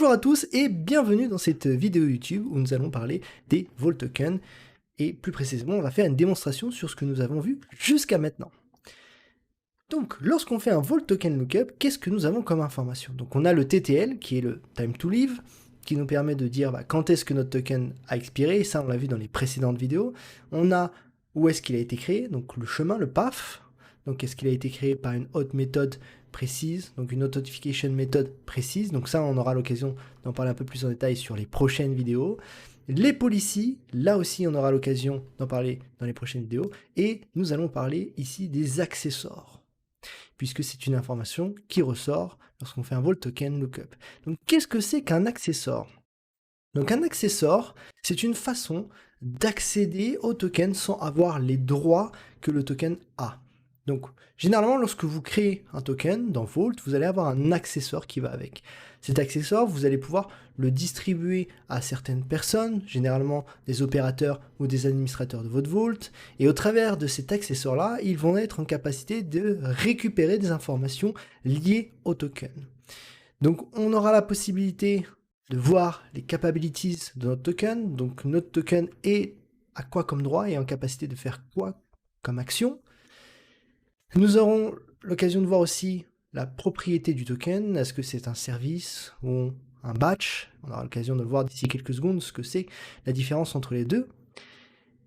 Bonjour à tous et bienvenue dans cette vidéo YouTube où nous allons parler des Vault Tokens et plus précisément on va faire une démonstration sur ce que nous avons vu jusqu'à maintenant. Donc lorsqu'on fait un Vault Token Lookup, qu'est-ce que nous avons comme information? Donc on a le TTL qui est le Time to Live qui nous permet de dire quand est-ce que notre token a expiré, et ça on l'a vu dans les précédentes vidéos. On a où est-ce qu'il a été créé, donc le chemin, le path. Donc est-ce qu'il a été créé par une autre méthode précise, donc une authentication méthode précise, donc ça on aura l'occasion d'en parler un peu plus en détail sur les prochaines vidéos. Les policies, là aussi on aura l'occasion d'en parler dans les prochaines vidéos, et nous allons parler ici des accessoires, puisque c'est une information qui ressort lorsqu'on fait un Vault Token Lookup. Donc qu'est-ce que c'est qu'un accessoire? Donc un accessoire, c'est une façon d'accéder au token sans avoir les droits que le token a. Donc, généralement, lorsque vous créez un token dans Vault, vous allez avoir un accessoire qui va avec. Cet accessoire, vous allez pouvoir le distribuer à certaines personnes, généralement des opérateurs ou des administrateurs de votre Vault, et au travers de cet accessoire-là, ils vont être en capacité de récupérer des informations liées au token. Donc, on aura la possibilité de voir les capabilities de notre token, donc notre token est à quoi comme droit et en capacité de faire quoi comme action. Nous aurons l'occasion de voir aussi la propriété du token, est-ce que c'est un service ou un batch? On aura l'occasion de le voir d'ici quelques secondes, ce que c'est la différence entre les deux.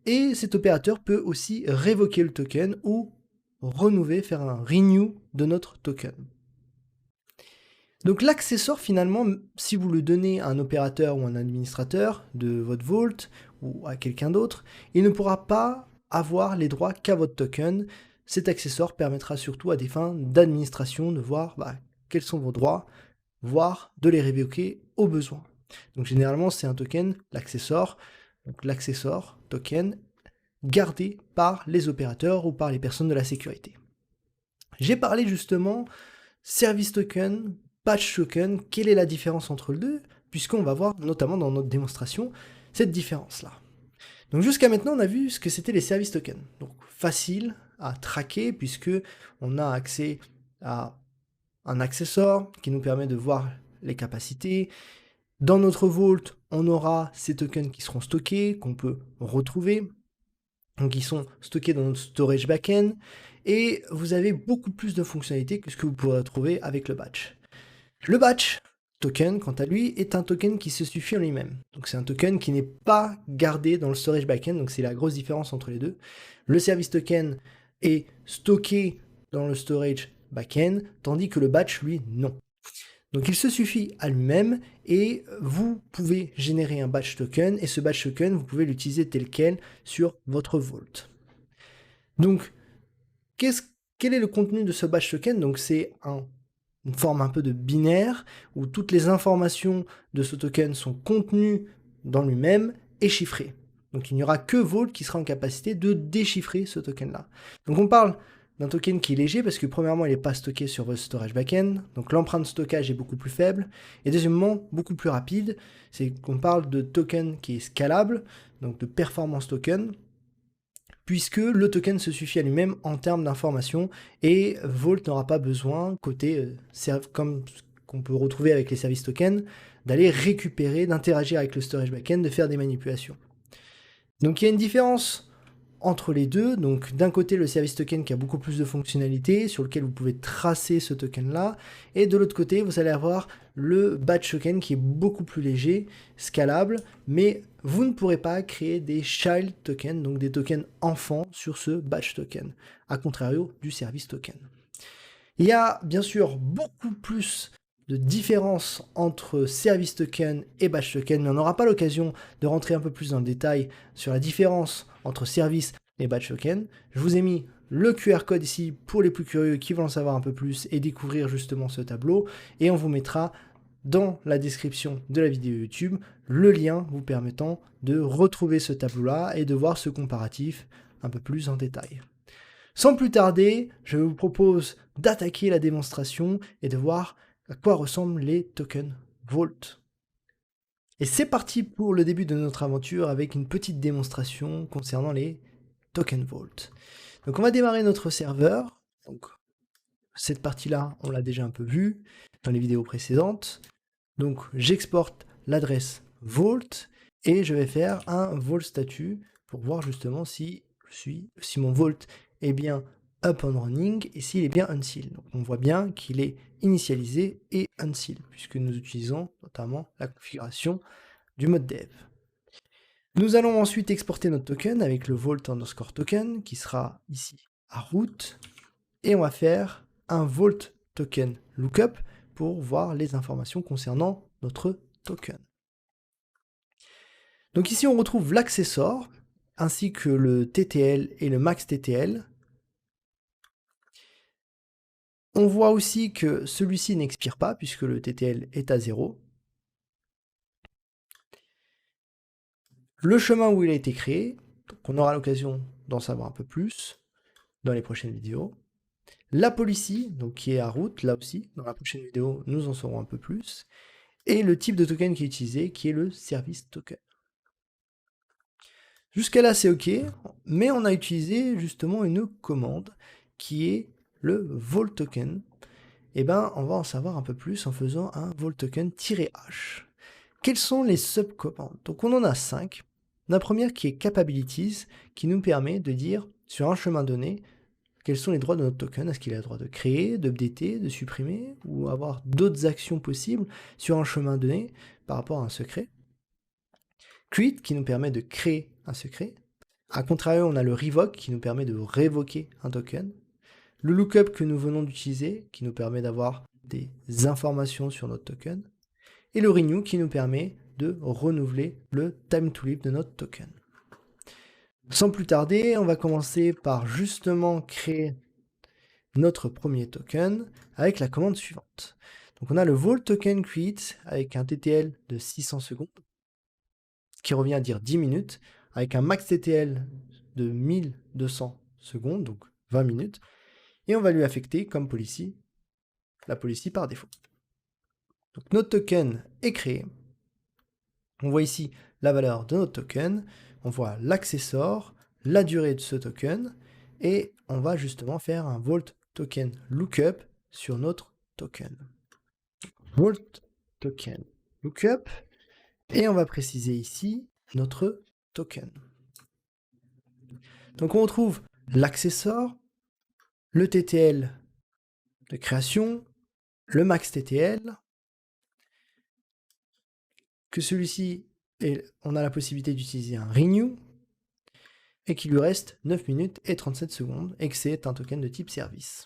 Et cet opérateur peut aussi révoquer le token ou renouveler, faire un renew de notre token. Donc l'accessoire finalement, si vous le donnez à un opérateur ou un administrateur de votre Vault ou à quelqu'un d'autre, il ne pourra pas avoir les droits qu'à votre token. Cet accessoire permettra surtout à des fins d'administration de voir quels sont vos droits, voire de les révoquer au besoin. Donc généralement c'est un token, l'accessoire, donc l'accessoire token gardé par les opérateurs ou par les personnes de la sécurité. J'ai parlé justement service token, batch token, quelle est la différence entre les deux, puisqu'on va voir notamment dans notre démonstration cette différence-là. Donc jusqu'à maintenant, on a vu ce que c'était les service tokens. Donc facile à traquer puisque on a accès à un accessoire qui nous permet de voir les capacités. Dans notre Vault, on aura ces tokens qui seront stockés, qu'on peut retrouver. Donc ils sont stockés dans notre storage backend. Et vous avez beaucoup plus de fonctionnalités que ce que vous pourrez trouver avec le batch. Le batch token, quant à lui, est un token qui se suffit en lui-même. Donc c'est un token qui n'est pas gardé dans le storage backend, donc c'est la grosse différence entre les deux. Le service token est stocké dans le storage backend, tandis que le batch, lui, non. Donc il se suffit à lui-même et vous pouvez générer un batch token et ce batch token, vous pouvez l'utiliser tel quel sur votre Vault. Donc, quel est le contenu de ce batch token? Donc c'est une forme un peu de binaire où toutes les informations de ce token sont contenues dans lui-même et chiffrées. Donc il n'y aura que Vault qui sera en capacité de déchiffrer ce token-là. Donc on parle d'un token qui est léger parce que premièrement il n'est pas stocké sur votre storage backend, donc l'empreinte de stockage est beaucoup plus faible, et deuxièmement beaucoup plus rapide, c'est qu'on parle de token qui est scalable, donc de performance token, puisque le token se suffit à lui-même en termes d'information et Vault n'aura pas besoin, côté comme qu'on peut retrouver avec les services tokens, d'aller récupérer, d'interagir avec le storage backend, de faire des manipulations. Donc il y a une différence entre les deux, donc d'un côté le service token qui a beaucoup plus de fonctionnalités, sur lequel vous pouvez tracer ce token là, et de l'autre côté vous allez avoir le batch token qui est beaucoup plus léger, scalable, mais vous ne pourrez pas créer des child tokens, donc des tokens enfants sur ce batch token, à contrario du service token. Il y a bien sûr beaucoup plus de différence entre service token et batch token, mais on n'aura pas l'occasion de rentrer un peu plus dans le détail sur la différence entre service et batch token. Je vous ai mis le QR code ici pour les plus curieux qui veulent en savoir un peu plus et découvrir justement ce tableau, et on vous mettra dans la description de la vidéo YouTube le lien vous permettant de retrouver ce tableau-là et de voir ce comparatif un peu plus en détail. Sans plus tarder, je vous propose d'attaquer la démonstration et de voir à quoi ressemblent les tokens Vault. Et c'est parti pour le début de notre aventure avec une petite démonstration concernant les tokens Vault. Donc on va démarrer notre serveur. Donc cette partie-là, on l'a déjà un peu vue dans les vidéos précédentes. Donc j'exporte l'adresse vault et je vais faire un vault statut pour voir justement si mon vault est bien up and running et s'il est bien unseal. Donc on voit bien qu'il est initialisé et unseal puisque nous utilisons notamment la configuration du mode dev. Nous allons ensuite exporter notre token avec le vault_token qui sera ici à root et on va faire un vault token lookup pour voir les informations concernant notre token. Donc ici on retrouve l'accessor ainsi que le TTL et le max TTL. On voit aussi que celui-ci n'expire pas puisque le TTL est à 0. Le chemin où il a été créé, donc on aura l'occasion d'en savoir un peu plus dans les prochaines vidéos. La policy, donc qui est à root, là aussi, dans la prochaine vidéo, nous en saurons un peu plus. Et le type de token qui est utilisé, qui est le service token. Jusqu'à là, c'est OK, mais on a utilisé justement une commande qui est le vault token. Et ben, on va en savoir un peu plus en faisant un vault token-h. Quelles sont les subcommandes? Donc on en a 5. La première qui est capabilities, qui nous permet de dire sur un chemin donné quels sont les droits de notre token. Est-ce qu'il a le droit de créer, d'updater, de supprimer, ou avoir d'autres actions possibles sur un chemin donné par rapport à un secret. Create qui nous permet de créer un secret. A contrario, on a le revoke qui nous permet de révoquer un token. Le lookup que nous venons d'utiliser qui nous permet d'avoir des informations sur notre token. Et le renew qui nous permet de renouveler le time to live de notre token. Sans plus tarder, on va commencer par justement créer notre premier token avec la commande suivante. Donc on a le vault token create avec un TTL de 600 secondes, qui revient à dire 10 minutes, avec un max TTL de 1200 secondes, donc 20 minutes, et on va lui affecter comme policy, la policy par défaut. Donc notre token est créé. On voit ici la valeur de notre token, on voit l'accessor, la durée de ce token, et on va justement faire un vault token lookup sur notre token. Vault token lookup, et on va préciser ici notre token. Donc on retrouve l'accessor, le TTL de création, le max TTL, que celui-ci, on a la possibilité d'utiliser un renew, et qu'il lui reste 9 minutes et 37 secondes, et que c'est un token de type service.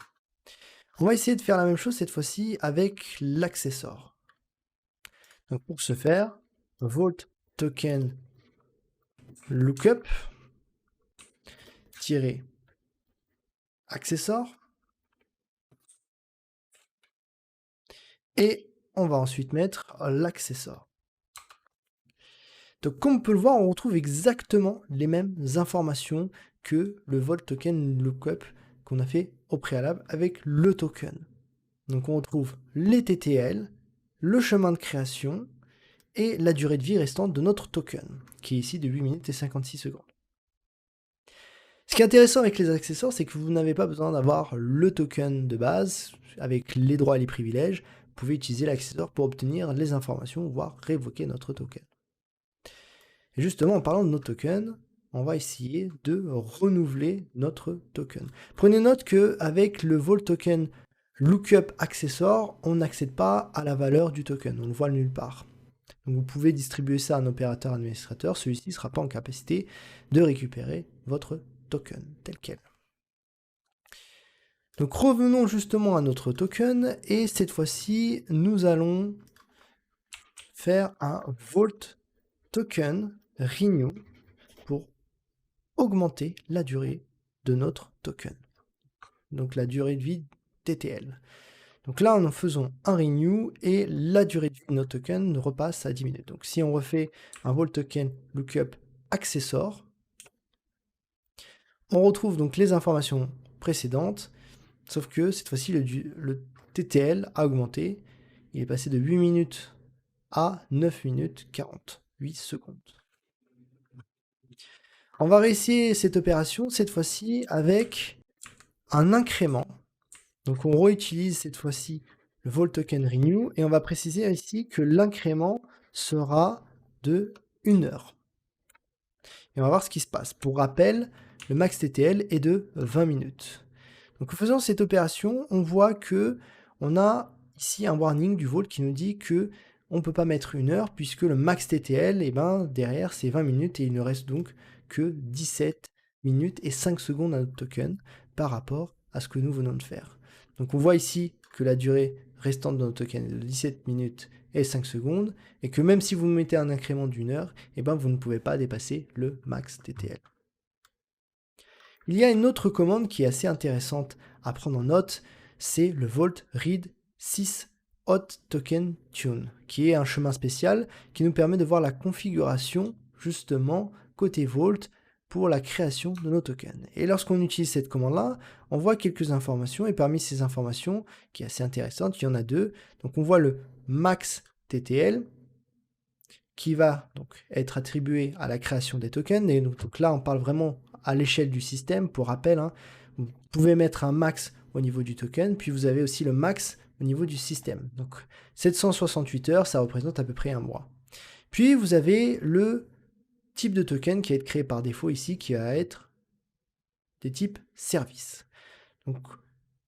On va essayer de faire la même chose cette fois-ci avec l'accessor. Donc pour ce faire, vault token lookup accessor, et on va ensuite mettre l'accessor. Donc comme on peut le voir, on retrouve exactement les mêmes informations que le vault token lookup qu'on a fait au préalable avec le token. Donc on retrouve les TTL, le chemin de création et la durée de vie restante de notre token, qui est ici de 8 minutes et 56 secondes. Ce qui est intéressant avec les accessoires, c'est que vous n'avez pas besoin d'avoir le token de base avec les droits et les privilèges. Vous pouvez utiliser l'accessoire pour obtenir les informations, voire révoquer notre token. Et justement, en parlant de notre token, on va essayer de renouveler notre token. Prenez note qu'avec le vault token lookup accessor, on n'accède pas à la valeur du token, on ne le voit nulle part. Donc vous pouvez distribuer ça à un opérateur administrateur, celui-ci ne sera pas en capacité de récupérer votre token tel quel. Donc revenons justement à notre token, et cette fois-ci, nous allons faire un vault token renew pour augmenter la durée de notre token. Donc la durée de vie TTL. Donc là, en faisant un renew, et la durée de vie de notre token repasse à 10 minutes. Donc si on refait un vault token lookup accessor, on retrouve donc les informations précédentes, sauf que cette fois-ci, le TTL a augmenté. Il est passé de 8 minutes à 9 minutes 48 secondes. On va réessayer cette opération, cette fois-ci, avec un incrément. Donc on réutilise cette fois-ci le Vault Token Renew et on va préciser ici que l'incrément sera de 1 heure. Et on va voir ce qui se passe. Pour rappel, le max TTL est de 20 minutes. Donc en faisant cette opération, on voit que on a ici un warning du Vault qui nous dit que on ne peut pas mettre 1 heure puisque le max TTL, derrière, c'est 20 minutes et il ne reste donc que 17 minutes et 5 secondes à notre token par rapport à ce que nous venons de faire. Donc on voit ici que la durée restante de notre token est de 17 minutes et 5 secondes et que même si vous mettez un incrément d'1 heure, vous ne pouvez pas dépasser le max TTL. Il y a une autre commande qui est assez intéressante à prendre en note, c'est le Vault Read 6 Hot Token Tune, qui est un chemin spécial qui nous permet de voir la configuration justement côté Vault pour la création de nos tokens. Et lorsqu'on utilise cette commande-là, on voit quelques informations, et parmi ces informations, qui est assez intéressante, il y en a deux. Donc on voit le max TTL, qui va donc être attribué à la création des tokens, et donc là on parle vraiment à l'échelle du système. Pour rappel, vous pouvez mettre un max au niveau du token, puis vous avez aussi le max au niveau du système. Donc 768 heures, ça représente à peu près un mois. Puis vous avez le type de token qui va être créé par défaut ici, qui va être des types service. Donc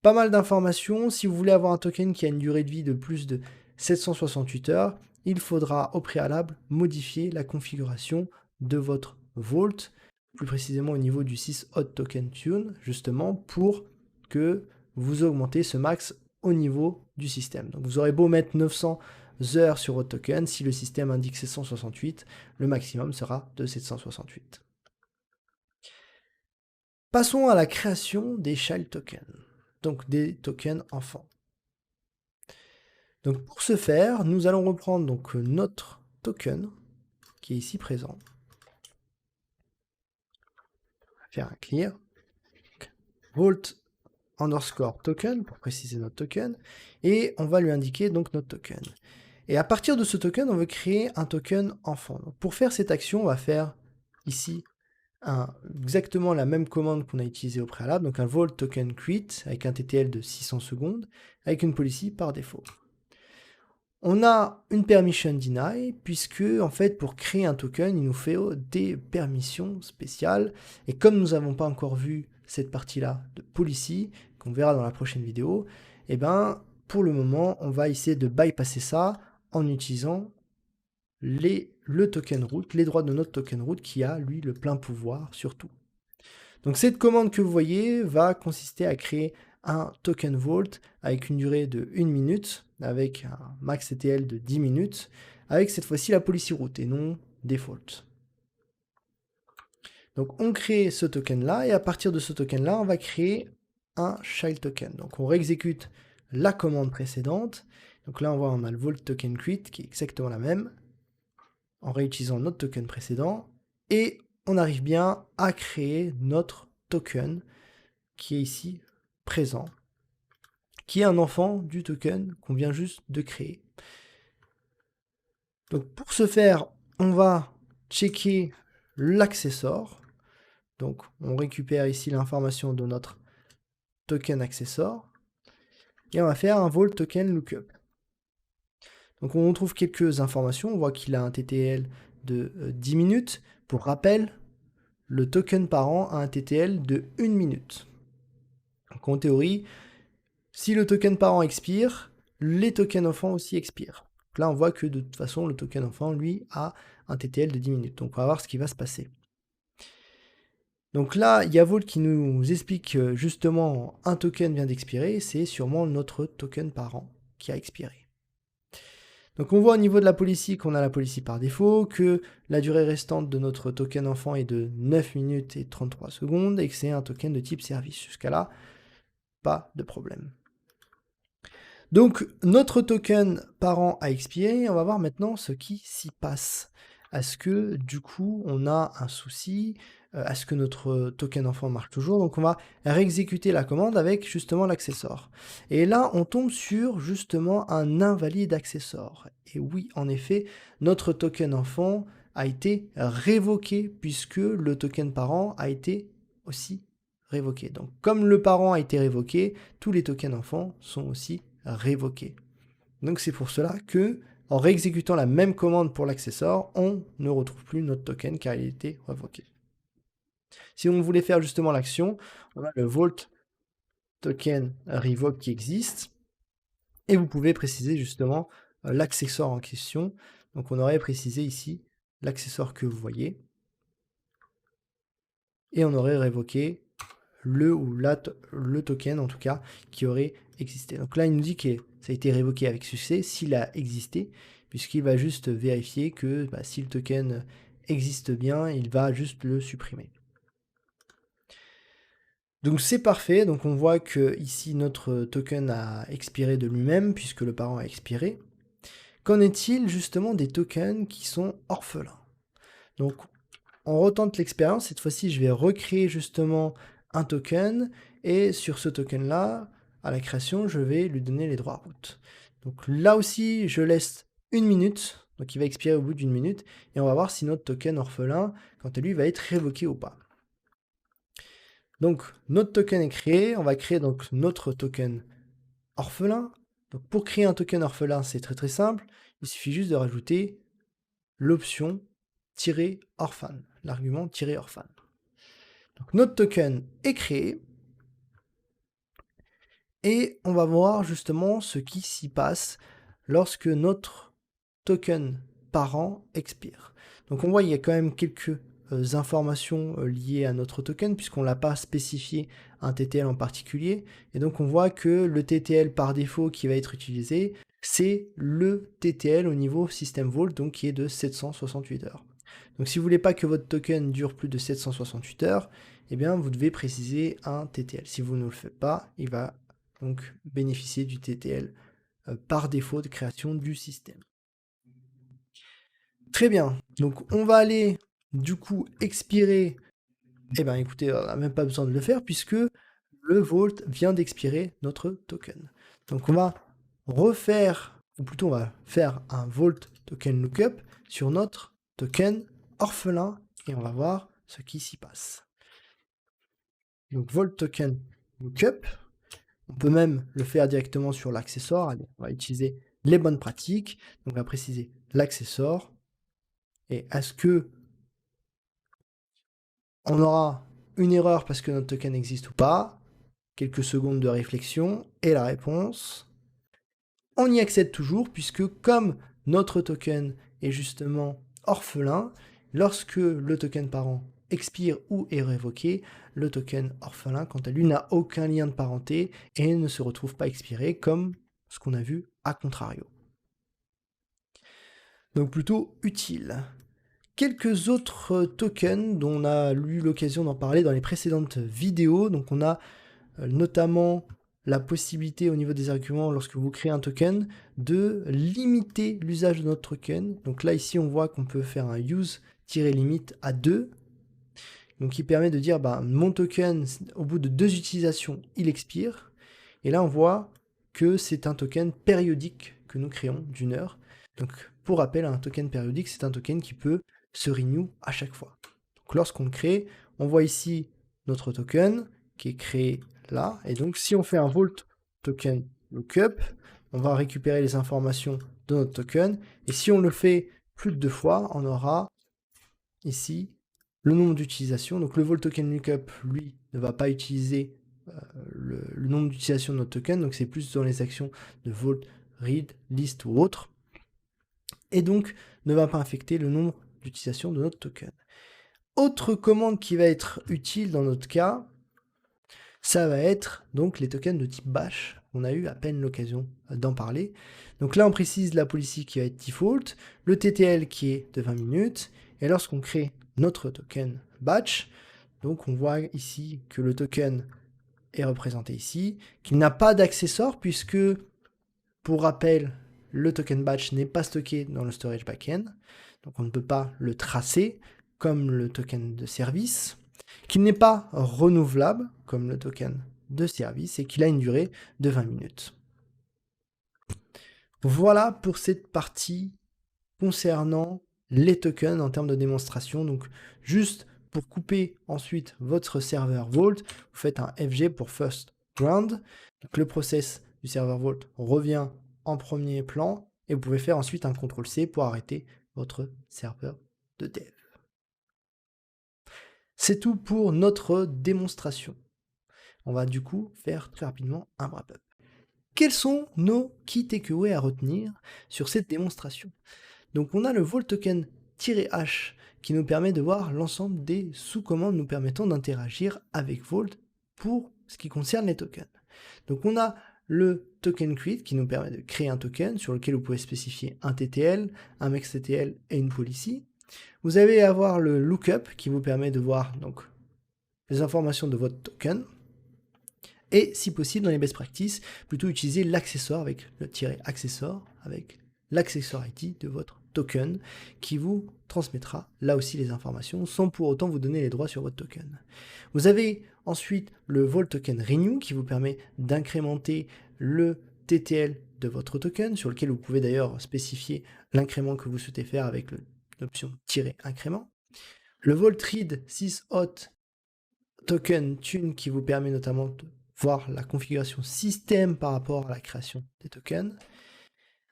pas mal d'informations. Si vous voulez avoir un token qui a une durée de vie de plus de 768 heures, il faudra au préalable modifier la configuration de votre Vault, plus précisément au niveau du 6 Hot Token Tune, justement pour que vous augmentez ce max au niveau du système. Donc vous aurez beau mettre 900 heures sur votre token, si le système indique 768, le maximum sera de 768. Passons à la création des child tokens, donc des tokens enfants. Donc pour ce faire, nous allons reprendre donc notre token qui est ici présent. On va faire un clear. Vault underscore token pour préciser notre token et on va lui indiquer donc notre token. Et à partir de ce token, on veut créer un token enfant. Donc pour faire cette action, on va faire ici exactement la même commande qu'on a utilisée au préalable, donc un Vault token create avec un TTL de 600 secondes avec une policy par défaut. On a une permission deny, puisque en fait pour créer un token, il nous faut des permissions spéciales. Et comme nous n'avons pas encore vu cette partie-là de policy, qu'on verra dans la prochaine vidéo, pour le moment, on va essayer de bypasser ça en utilisant le token root, les droits de notre token root qui a lui le plein pouvoir sur tout. Donc cette commande que vous voyez va consister à créer un token vault avec une durée de 1 minute, avec un max TTL de 10 minutes, avec cette fois-ci la policy root et non default. Donc on crée ce token là, et à partir de ce token là, on va créer un child token. Donc on réexécute la commande précédente. Donc là on voit on a le vault token create qui est exactement la même, en réutilisant notre token précédent, et on arrive bien à créer notre token qui est ici présent, qui est un enfant du token qu'on vient juste de créer. Donc pour ce faire, on va checker l'accessor. Donc on récupère ici l'information de notre token accessor et on va faire un vault token lookup. Donc on trouve quelques informations, on voit qu'il a un TTL de 10 minutes. Pour rappel, le token parent a un TTL de 1 minute. Donc en théorie, si le token parent expire, les tokens enfants aussi expirent. Donc là, on voit que de toute façon, le token enfant, lui, a un TTL de 10 minutes. Donc on va voir ce qui va se passer. Donc là, il y a Vault qui nous explique justement un token vient d'expirer, c'est sûrement notre token parent qui a expiré. Donc on voit au niveau de la policy qu'on a la policy par défaut, que la durée restante de notre token enfant est de 9 minutes et 33 secondes, et que c'est un token de type service. Jusqu'à là, pas de problème. Donc notre token parent a expiré, on va voir maintenant ce qui s'y passe. Est-ce que du coup on a un souci? Est-ce que notre token enfant marche toujours? Donc on va réexécuter la commande avec justement l'accessor. Et là on tombe sur justement un invalide accessor. Et oui, en effet, notre token enfant a été révoqué puisque le token parent a été aussi révoqué. Donc comme le parent a été révoqué, tous les tokens enfants sont aussi révoqué. Donc c'est pour cela que, en réexécutant la même commande pour l'accessor, on ne retrouve plus notre token car il a été révoqué. Si on voulait faire justement l'action, on a le vault token revoke qui existe, et vous pouvez préciser justement l'accessor en question. Donc on aurait précisé ici l'accessor que vous voyez, et on aurait révoqué le token en tout cas qui aurait existé. Donc là il nous dit que ça a été révoqué avec succès s'il a existé, puisqu'il va juste vérifier que si le token existe bien, il va juste le supprimer. Donc c'est parfait, donc on voit que ici notre token a expiré de lui-même puisque le parent a expiré. Qu'en est-il justement des tokens qui sont orphelins? Donc on retente l'expérience, cette fois-ci je vais recréer justement un token, et sur ce token là, à la création, je vais lui donner les droits root. Donc là aussi je laisse 1 minute, donc il va expirer au bout d'1 minute, et on va voir si notre token orphelin, quant à lui, va être révoqué ou pas. Donc notre token est créé, on va créer donc notre token orphelin. Donc pour créer un token orphelin, c'est très très simple, il suffit juste de rajouter l'option -orphan, l'argument -orphan. Donc notre token est créé, et on va voir justement ce qui s'y passe lorsque notre token parent expire. Donc on voit il y a quand même quelques informations liées à notre token, puisqu'on ne l'a pas spécifié un TTL en particulier, et donc on voit que le TTL par défaut qui va être utilisé, c'est le TTL au niveau System Vault, donc qui est de 768 heures. Donc si vous ne voulez pas que votre token dure plus de 768 heures, eh bien vous devez préciser un TTL. Si vous ne le faites pas, il va donc bénéficier du TTL par défaut de création du système. Très bien, donc on va aller du coup expirer. Eh bien écoutez, on n'a même pas besoin de le faire puisque le vault vient d'expirer notre token. Donc on va refaire, ou plutôt on va faire un vault token lookup sur notre token orphelin, et on va voir ce qui s'y passe. Donc vault token lookup, on peut même le faire directement sur l'accessor. Allez, on va utiliser les bonnes pratiques, donc on va préciser l'accessor, et est-ce que on aura une erreur parce que notre token n'existe ou pas? Quelques secondes de réflexion, et la réponse, on y accède toujours, puisque comme notre token est justement orphelin, lorsque le token parent expire ou est révoqué, le token orphelin, quant à lui, n'a aucun lien de parenté et ne se retrouve pas expiré, comme ce qu'on a vu à contrario. Donc plutôt utile. Quelques autres tokens dont on a eu l'occasion d'en parler dans les précédentes vidéos. Donc on a notamment la possibilité au niveau des arguments, lorsque vous créez un token, de limiter l'usage de notre token. Donc là ici on voit qu'on peut faire un use-limit à 2. Donc qui permet de dire mon token, au bout de 2 utilisations, il expire. Et là on voit que c'est un token périodique que nous créons d'une heure. Donc pour rappel, un token périodique, c'est un token qui peut se renew à chaque fois. Donc lorsqu'on le crée, on voit ici notre token qui est créé là, et donc si on fait un vault token lookup, on va récupérer les informations de notre token, et si on le fait plus de 2 fois, on aura ici le nombre d'utilisations. Donc le vault token lookup, lui, ne va pas utiliser le nombre d'utilisations de notre token, donc c'est plus dans les actions de vault, read, list ou autre, et donc ne va pas affecter le nombre d'utilisation de notre token. Autre commande qui va être utile dans notre cas, ça va être donc les tokens de type bash. On a eu à peine l'occasion d'en parler. Donc là on précise la policy qui va être default, le TTL qui est de 20 minutes, et lorsqu'on crée notre token batch, donc on voit ici que le token est représenté ici, qu'il n'a pas d'accessor puisque, pour rappel, le token batch n'est pas stocké dans le storage backend, donc on ne peut pas le tracer comme le token de service, qu'il n'est pas renouvelable comme le token de service et qu'il a une durée de 20 minutes. Voilà pour cette partie concernant les tokens en termes de démonstration. Donc juste pour couper ensuite votre serveur Vault, vous faites un FG pour first ground. Donc le process du serveur Vault revient en premier plan et vous pouvez faire ensuite un CTRL-C pour arrêter votre serveur de dev. C'est tout pour notre démonstration. On va du coup faire très rapidement un wrap-up. Quels sont nos key takeaways à retenir sur cette démonstration? Donc on a le Vault token-h qui nous permet de voir l'ensemble des sous-commandes nous permettant d'interagir avec Vault pour ce qui concerne les tokens. Donc on a le token create qui nous permet de créer un token sur lequel vous pouvez spécifier un TTL, un mexTTL et une policy. Vous allez avoir le lookup qui vous permet de voir donc les informations de votre token. Et si possible, dans les best practices, plutôt utiliser l'accessor avec le -accessor, avec l'accessor ID de votre token, qui vous transmettra là aussi les informations, sans pour autant vous donner les droits sur votre token. Vous avez ensuite le Vault token renew, qui vous permet d'incrémenter le TTL de votre token, sur lequel vous pouvez d'ailleurs spécifier l'incrément que vous souhaitez faire avec l'option -incrément. Le Vault read syshot token tune, qui vous permet notamment de voir la configuration système par rapport à la création des tokens.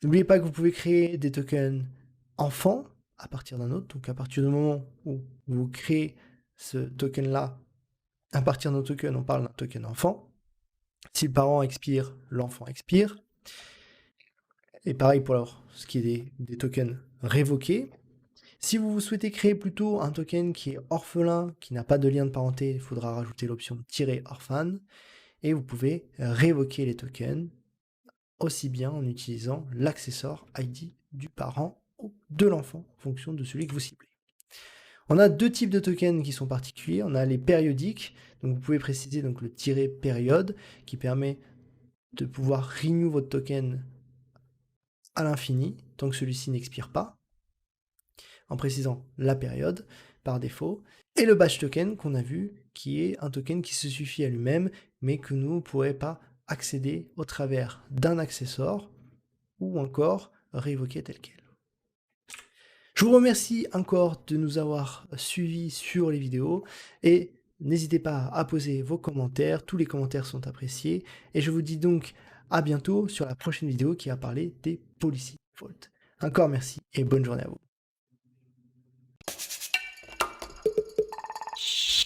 N'oubliez pas que vous pouvez créer des tokens enfants à partir d'un autre, donc à partir du moment où vous créez ce token-là, à partir d'un token, on parle d'un token enfant. Si le parent expire, l'enfant expire. Et pareil pour ce qui est des tokens révoqués. Si vous souhaitez créer plutôt un token qui est orphelin, qui n'a pas de lien de parenté, il faudra rajouter l'option -orphan. Et vous pouvez révoquer les tokens aussi bien en utilisant l'accessor ID du parent ou de l'enfant en fonction de celui que vous ciblez. On a deux types de tokens qui sont particuliers. On a les périodiques, donc vous pouvez préciser donc le -période qui permet de pouvoir renew votre token à l'infini tant que celui-ci n'expire pas, en précisant la période par défaut, et le batch token qu'on a vu, qui est un token qui se suffit à lui-même, mais que nous ne pourrons pas accéder au travers d'un accessor, ou encore révoquer tel quel. Je vous remercie encore de nous avoir suivis sur les vidéos, et n'hésitez pas à poser vos commentaires, tous les commentaires sont appréciés, et je vous dis donc à bientôt sur la prochaine vidéo qui va parler des policy vault. Encore merci et bonne journée à vous.